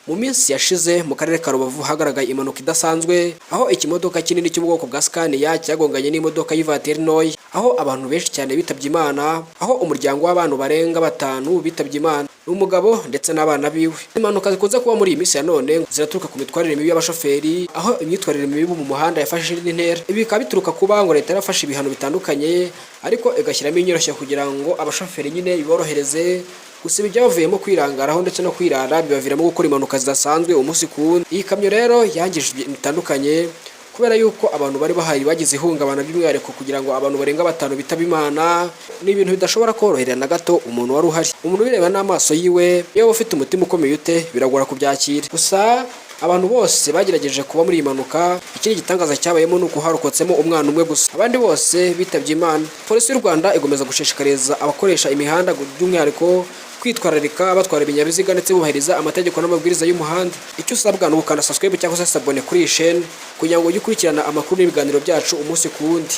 Mu minsi yashize mu karere ka Rubavu hagaragaye impanuka idasanzwe aho ikimodoka kinini cyo mu bwoko bwa Scania cyagonganye n'imodoka y'ivatiri ntoya, aho abantu benshi cyane bitabye Imana, aho umuryango w'abantu barenga 5 bitabye Imana, n'umugabo ndetse n'abana biwe. Impanuka zikunze kuba muri iyi minsi ya none ziraturuka ku mitwarire mibi y'abashoferi, aho imyitwarire mibi mu muhanda yafashe indi ntera. Ibi bikaba bituruka kuba ngo leta yarafashe ibihano bitandukanye ariko igashyiramo inyoroshyo kugira ngo abashoferi nyine biborohereze. Gusa ibi byavuyemo kwirangaraho ndetse no kwirara bibaviramo gukora impanuka zidasanzwe umunsi ku wundi. Iyi kamyo rero yangije ibintu bitandukanye kubera yuko abantu bari bahari bagize ihungabana by'umwihariko kugira ngo abantu barenga 5 bitaba Imana. Ni ibintu bidashobora korohera na gato umuntu wari uhari. Umuntu bireba n'amaso yiwe, iyo ufite umutima ukomeye ute biragora kubyakira. Gusa abantu bose bagerageje kuba muri iyi mpanuka, ikindi gitangaza cyabayemo nuko harokotsemo umwana umwe gusa, abandi bose bitabye Imana. Polisi y'u Rwanda igomeza gushishikariza abakoresha imihanda by'umwihariko kwitwararika batwara ibinyabiziga ndetse bubahiriza amategeko n'amabwiriza y'umuhanda. Icyo usabwa ni ugukanda subscribe cyangwa se abone kuri iyi chaîne kugira ngo ujye ukurikirana amakuru n'ibiganiro byacu umunsi ku wundi.